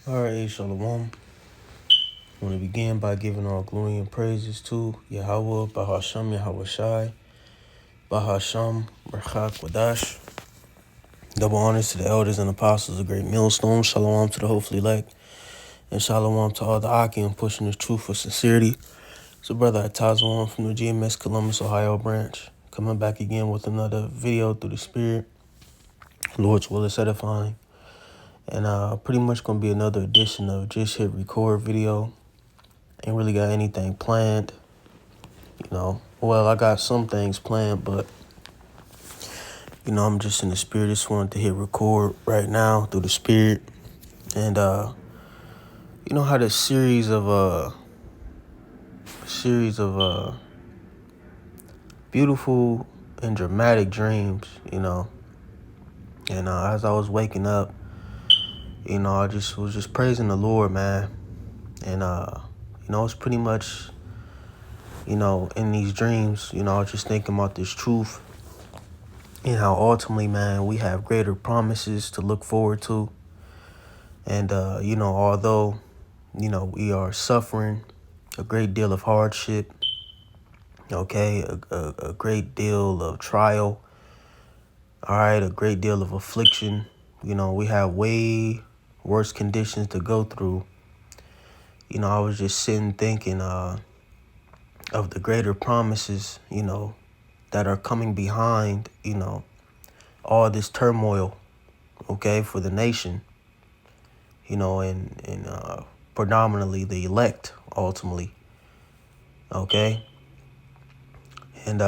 Alright, Shalom. I want to begin by giving all glory and praises to Yahweh, Bahasham, Yahweh Shai, Bahasham, Barchak, Wadash. Double honors to the elders and apostles of Great Millstone. Shalom to the hopefully elect. And shalom to all the Akim pushing the truth with sincerity. So, brother Atazwan from the GMS Columbus, Ohio branch, coming back again with another video through the Spirit. Lord's will is edifying. And pretty much going to be another edition of Just Hit Record video. Ain't really got anything planned, Well, I got some things planned, but, I'm just in the spirit. Just wanted to hit record right now through the Spirit. And, how this series of beautiful and dramatic dreams, And as I was waking up, I just was praising the Lord, man. And, it's pretty much, in these dreams, I was just thinking about this truth and how ultimately, man, we have greater promises to look forward to. And, although, we are suffering a great deal of hardship, okay, a great deal of trial, all right, a great deal of affliction, we have way worse conditions to go through. I was just sitting thinking of the greater promises, that are coming behind, all this turmoil, okay, for the nation, and predominantly the elect, ultimately, okay? And,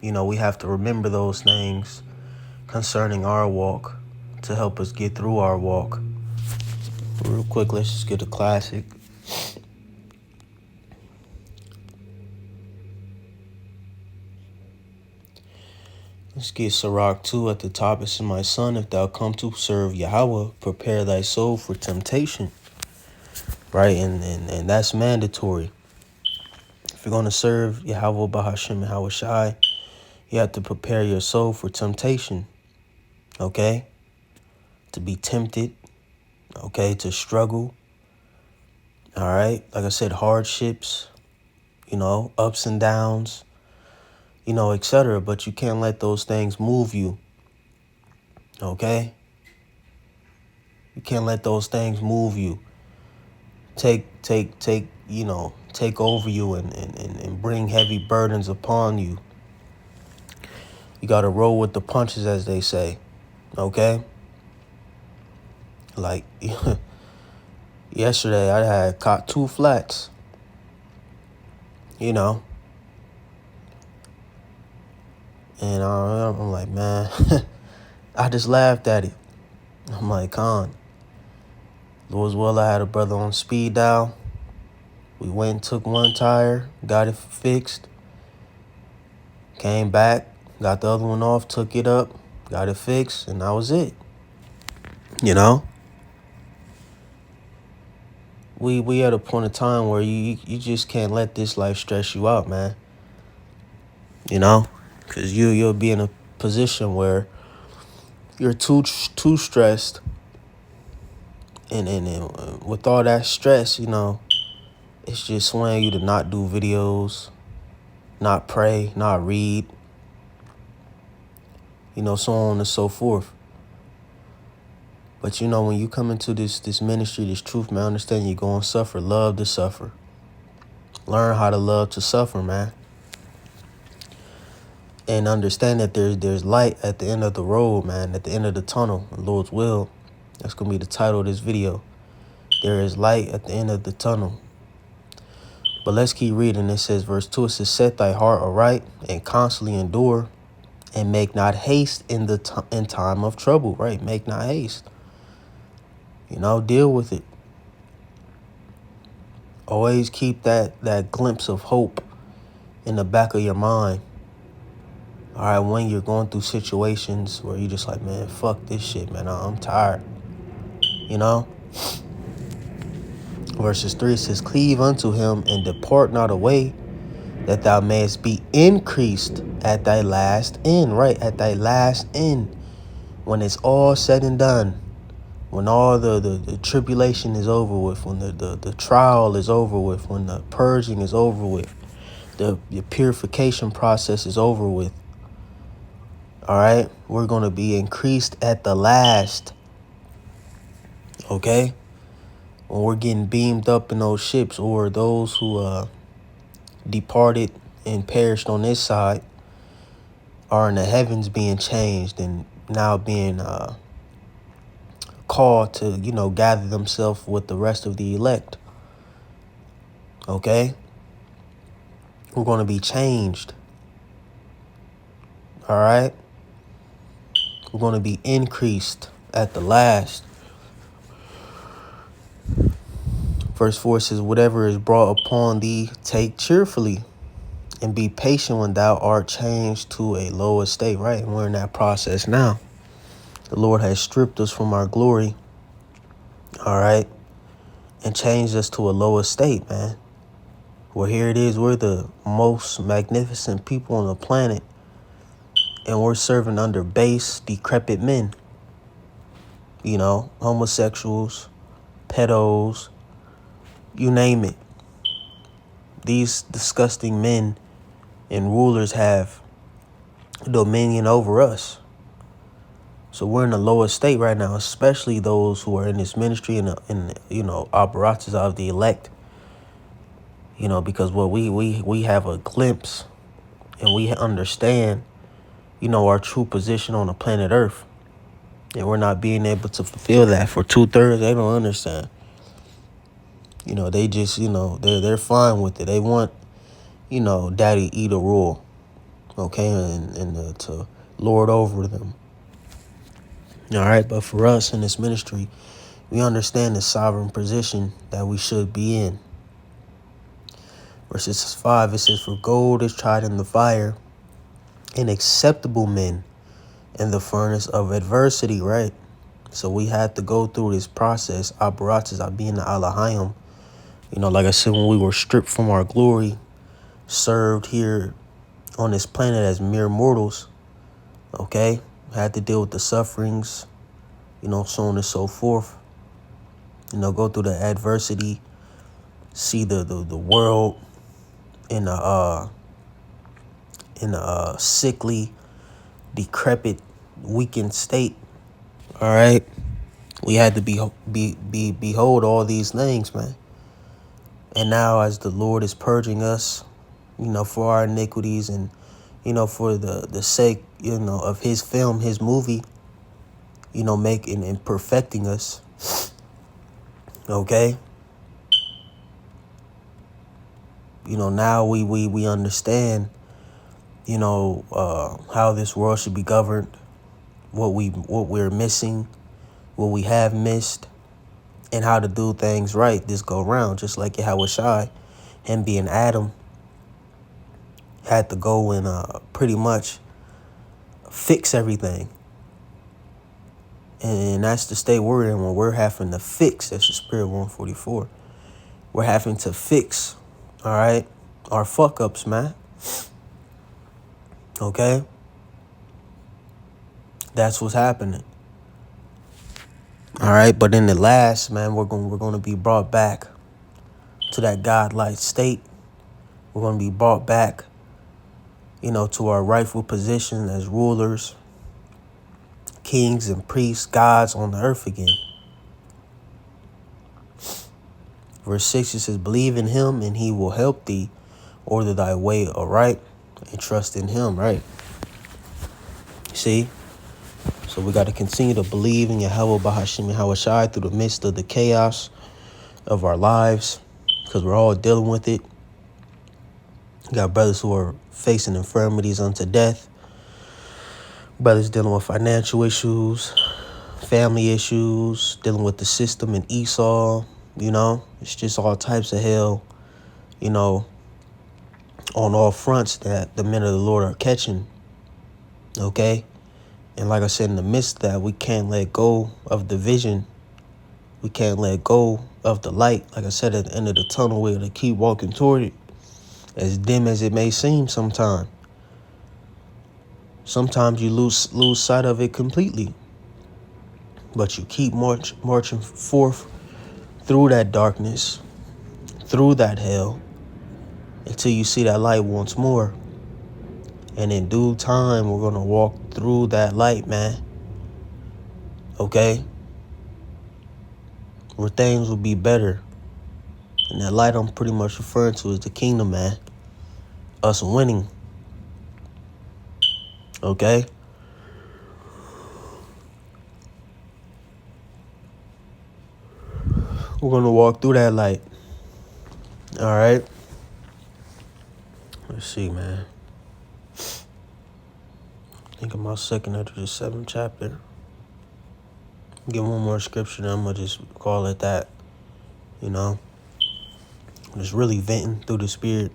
we have to remember those things concerning our walk to help us get through our walk. Real quick, let's just get a classic. Let's get Sirach 2 at the top. It says, my son, if thou come to serve Yahweh, prepare thy soul for temptation. Right? And that's mandatory. If you're going to serve Yahweh, Bahasham, Yahweh Shai, you have to prepare your soul for temptation. Okay? To be tempted. Okay? To struggle. All right? Like I said, hardships, ups and downs, etc. But you can't let those things move you. Okay? You can't let those things move you. Take over you and bring heavy burdens upon you. You got to roll with the punches, as they say. Okay? Like, yesterday I had caught 2 flats. And I'm like, man, I just laughed at it. I'm like, Lord's will, I had a brother on speed dial. We went and took one tire, got it fixed. Came back, got the other one off, took it up, got it fixed, and that was it. We at a point in time where you just can't let this life stress you out, man. Because you'll be in a position where you're too stressed, and with all that stress, it's just swaying you to not do videos, not pray, not read, so on and so forth. But when you come into this ministry, this truth, man, understand you're going to suffer. Love to suffer. Learn how to love to suffer, man. And understand that there's light at the end of the road, man, at the end of the tunnel, the Lord's will. That's going to be the title of this video. There is light at the end of the tunnel. But let's keep reading. It says, verse 2, it says, set thy heart aright and constantly endure, and make not haste in time of trouble, right? Make not haste. Deal with it. Always keep that glimpse of hope in the back of your mind. All right, when you're going through situations where you're just like, man, fuck this shit, man. I'm tired. Verses 3 says, cleave unto him and depart not away, that thou mayest be increased at thy last end, right? At thy last end. When it's all said and done, When all the tribulation is over with, when the trial is over with, when the purging is over with, the purification process is over with, all right, we're going to be increased at the last, okay? When we're getting beamed up in those ships, or those who departed and perished on this side are in the heavens being changed and now being called to, gather themselves with the rest of the elect. Okay? We're going to be changed. All right? We're going to be increased at the last. Verse 4 says, whatever is brought upon thee, take cheerfully, and be patient when thou art changed to a lower state. Right? And we're in that process now. The Lord has stripped us from our glory. All right? And changed us to a lower state, man. Well, here it is. We're the most magnificent people on the planet. And we're serving under base, decrepit men. Homosexuals, pedos, you name it. These disgusting men and rulers have dominion over us. So we're in the lowest state right now, especially those who are in this ministry and apparatus of the elect. Because we have a glimpse and we understand, our true position on the planet Earth. And we're not being able to fulfill that for 2/3. They don't understand. They just, they're fine with it. They want, daddy eat a rule, okay, and to lord over them. All right, but for us in this ministry, we understand the sovereign position that we should be in. Verses 5, it says, for gold is tried in the fire, and acceptable men in the furnace of adversity, right? So we had to go through this process, apparatus, being the Alahayim. Like I said, when we were stripped from our glory, served here on this planet as mere mortals, okay? Had to deal with the sufferings, so on and so forth. Go through the adversity, see the world in a sickly, decrepit, weakened state. All right, we had to behold all these things, man. And now, as the Lord is purging us, for our iniquities and for the sake of His film, His movie, making and perfecting us. Okay. Now we understand, how this world should be governed, what we're missing, what we have missed, and how to do things right this go round. Just like Yahushua, him being Adam, had to go and pretty much fix everything. And that's the state we're in when we're having to fix. That's the Spirit 144. We're having to fix, all right, our fuck ups, man. Okay? That's what's happening. All right, but in the last, man, we're going to be brought back to that godlike state. We're going to be brought back, to our rightful position as rulers, kings and priests, gods on the earth again. Verse 6, it says, believe in Him and He will help thee, order thy way aright, and trust in Him, right? See? So we got to continue to believe in Yahweh Bahashim Yahushai through the midst of the chaos of our lives, because we're all dealing with it. We got brothers who are facing infirmities unto death, brothers dealing with financial issues, family issues, dealing with the system and Esau. It's just all types of hell, on all fronts that the men of the Lord are catching. Okay? And like I said, in the midst of that, we can't let go of the vision. We can't let go of the light. Like I said, at the end of the tunnel, we're to keep walking toward it, as dim as it may seem sometimes. Sometimes you lose sight of it completely. But you keep marching forth through that darkness, through that hell, until you see that light once more. And in due time, we're going to walk through that light, man. Okay? Where things will be better. And that light I'm pretty much referring to is the kingdom, man. Us winning. Okay? We're going to walk through that light. All right? Let's see, man. I think I'm out second after the 7th chapter. Get one more scripture, and I'm going to just call it that. You know? Just really venting through the spirit.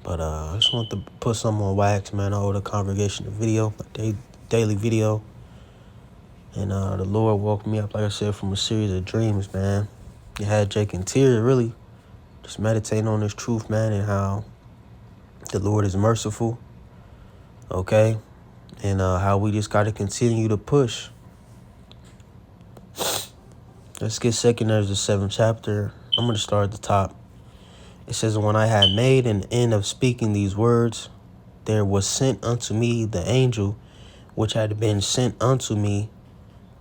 But I just want to put something on wax, man. I owe the congregation a video, a daily video. And the Lord woke me up, like I said, from a series of dreams, man. It had Jake in tears, really. Just meditating on this truth, man, and how the Lord is merciful. Okay? And how we just got to continue to push. Let's get 2 Ezra, the 7th chapter. I'm going to start at the top. It says, when I had made an end of speaking these words, there was sent unto me the angel which had been sent unto me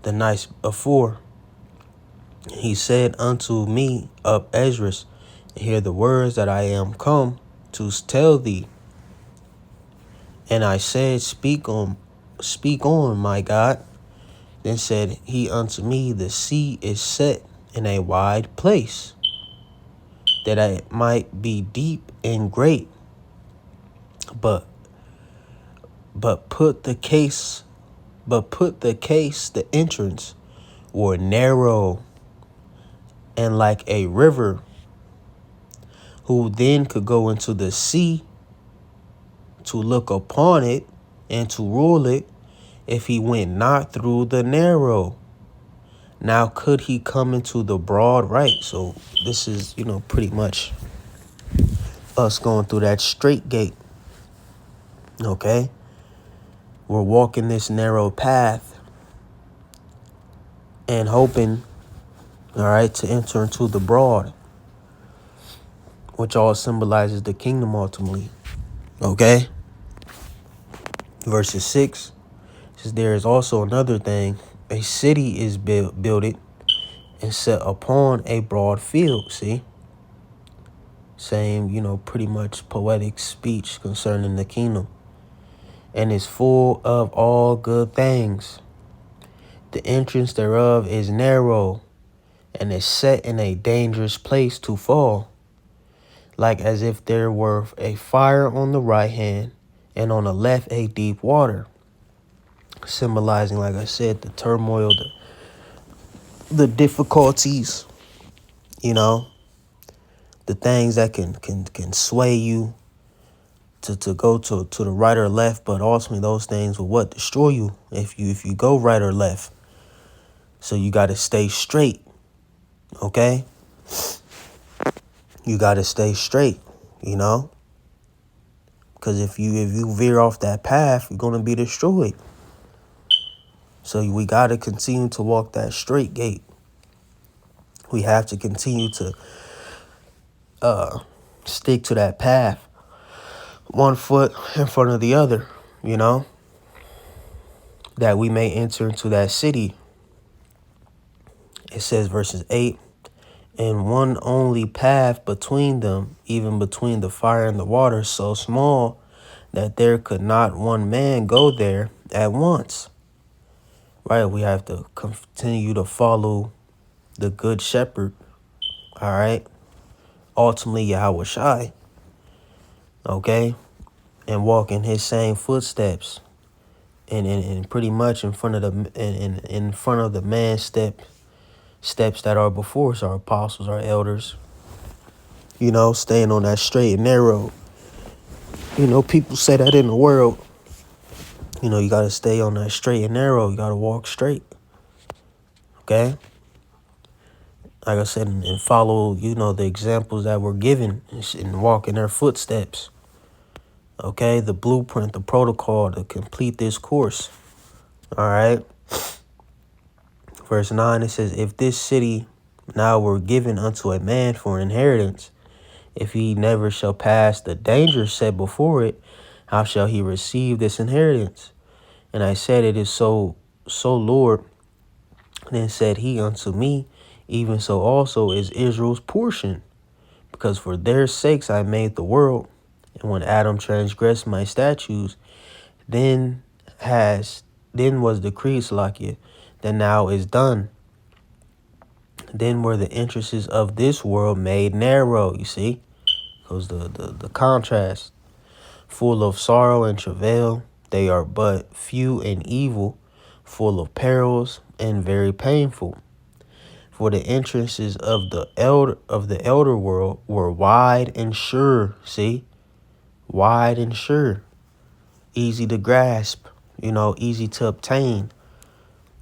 the night before. He said unto me, Up, Esdras, and hear the words that I am come to tell thee. And I said, Speak on, my God. Then said he unto me, The sea is set in a wide place, that it might be deep and great. But put the entrance were narrow and like a river, who then could go into the sea to look upon it and to rule it, if he went not through the narrow. Now could he come into the broad right? So this is, pretty much us going through that straight gate. Okay? We're walking this narrow path and hoping, all right, to enter into the broad, which all symbolizes the kingdom ultimately. Okay? Verses 6 says, there is also another thing. A city is builded and set upon a broad field. See? Same, pretty much poetic speech concerning the kingdom. And is full of all good things. The entrance thereof is narrow, and is set in a dangerous place to fall, like as if there were a fire on the right hand, and on the left a deep water. Symbolizing, like I said, the turmoil, the difficulties, the things that can sway you to go to the right or left, but ultimately those things will destroy you if you go right or left. So you got to stay straight, okay? You got to stay straight, because if you veer off that path, you're gonna be destroyed. So we got to continue to walk that straight gate. We have to continue to stick to that path, one foot in front of the other, that we may enter into that city. It says, verses 8, and one only path between them, even between the fire and the water, so small that there could not one man go there at once. Right? We have to continue to follow the good shepherd. All right? Ultimately, Yahweh Shai. Okay? And walk in his same footsteps. And pretty much in front of the man's steps that are before us, our apostles, our elders, staying on that straight and narrow. People say that in the world, you got to stay on that straight and narrow. You got to walk straight. Okay? Like I said, and follow, the examples that were given and walk in their footsteps. Okay? The blueprint, the protocol to complete this course. All right? Verse 9, it says, if this city now were given unto a man for inheritance, if he never shall pass the danger set before it, how shall he receive this inheritance? And I said, it is so, Lord. Then said he unto me, even so also is Israel's portion, because for their sakes I made the world. And when Adam transgressed my statutes, then was decreed, Salakia, that now is done. Then were the interests of this world made narrow, you see? Because the contrast, full of sorrow and travail, they are but few and evil, full of perils and very painful. For the entrances of the elder world were wide and sure, see? Wide and sure. Easy to grasp, easy to obtain.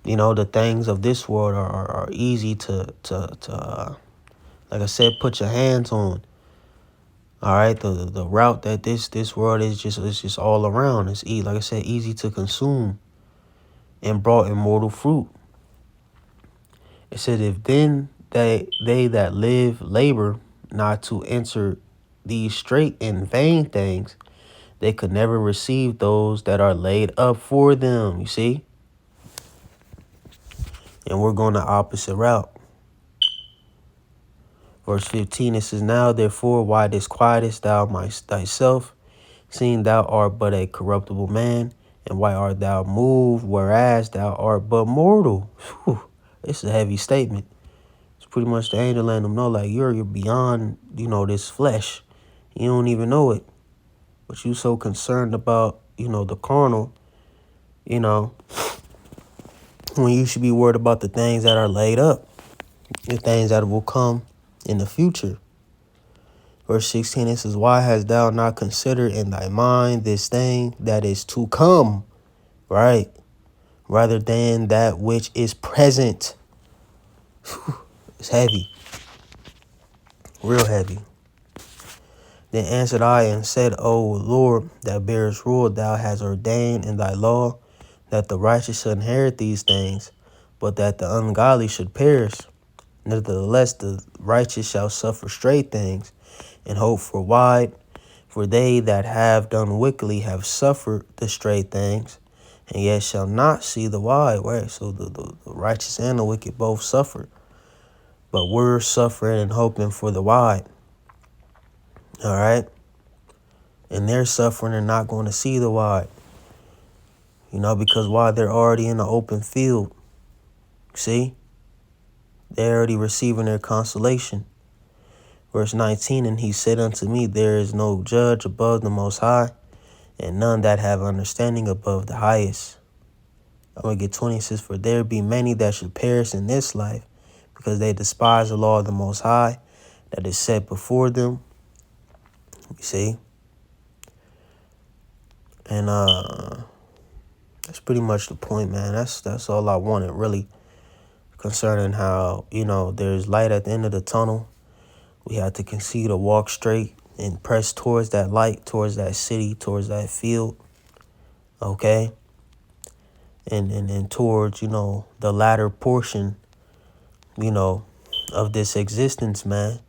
The things of this world are easy to like I said, put your hands on. All right, the route that this world is just all around. It's like I said, easy to consume and brought immortal fruit. It said, if then they that live labor not to enter these straight and vain things, they could never receive those that are laid up for them. You see? And we're going the opposite route. Verse 15, it says, now therefore why disquietest thou thyself, seeing thou art but a corruptible man? And why art thou moved, whereas thou art but mortal? Whew, it's a heavy statement. It's pretty much the angel letting them know, like, you're beyond, this flesh. You don't even know it. But you so concerned about, the carnal, when you should be worried about the things that are laid up, the things that will come in the future. Verse 16, it says, why hast thou not considered in thy mind this thing that is to come, right? Rather than that which is present. Whew, it's heavy. Real heavy. Then answered I and said, O Lord, that bearest rule, thou hast ordained in thy law that the righteous should inherit these things, but that the ungodly should perish. Nevertheless, the righteous shall suffer straight things, and hope for wide. For they that have done wickedly have suffered the straight things, and yet shall not see the wide. Right? So the righteous and the wicked both suffered. But we're suffering and hoping for the wide. All right? And they're suffering and not going to see the wide. Because why? They're already in the open field. See? They're already receiving their consolation. Verse 19, and he said unto me, there is no judge above the Most High, and none that have understanding above the highest. I'm going to get 20. It says, for there be many that should perish in this life, because they despise the law of the Most High that is set before them. You see? And that's pretty much the point, man. That's all I wanted, really, concerning how, there's light at the end of the tunnel. We have to continue to walk straight and press towards that light, towards that city, towards that field, okay? And towards, the latter portion, of this existence, man.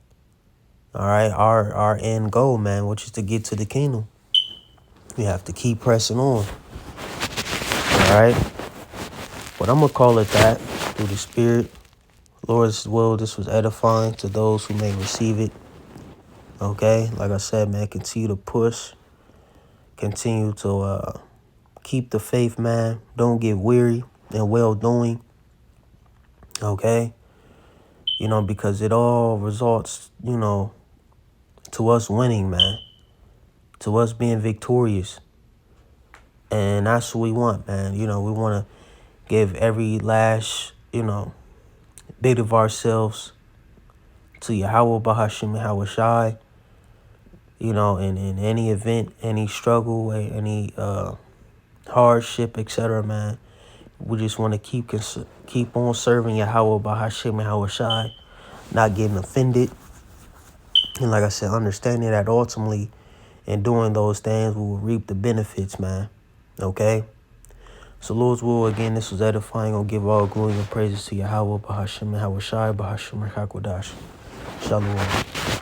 All right, our end goal, man, which is to get to the kingdom. We have to keep pressing on, all right? But I'm going to call it that through the Spirit. Lord's will, this was edifying to those who may receive it. Okay, like I said, man, continue to push. Continue to keep the faith, man. Don't get weary in well-doing. Okay? Because it all results, to us winning, man. To us being victorious. And that's what we want, man. We want to give every last, bit of ourselves to Yahweh Bahashim Hawashai. In any event, any struggle, any hardship, etc., man. We just want to keep on serving Yahweh Bahashim Hawashai, not getting offended. And like I said, understanding that ultimately in doing those things, we will reap the benefits, man. Okay? So Lord's will, again, this was edifying. I'll give all glory and praises to Yahweh, Bahashem, Yahweh Shai, Bahashem, Hakodash. Shalom.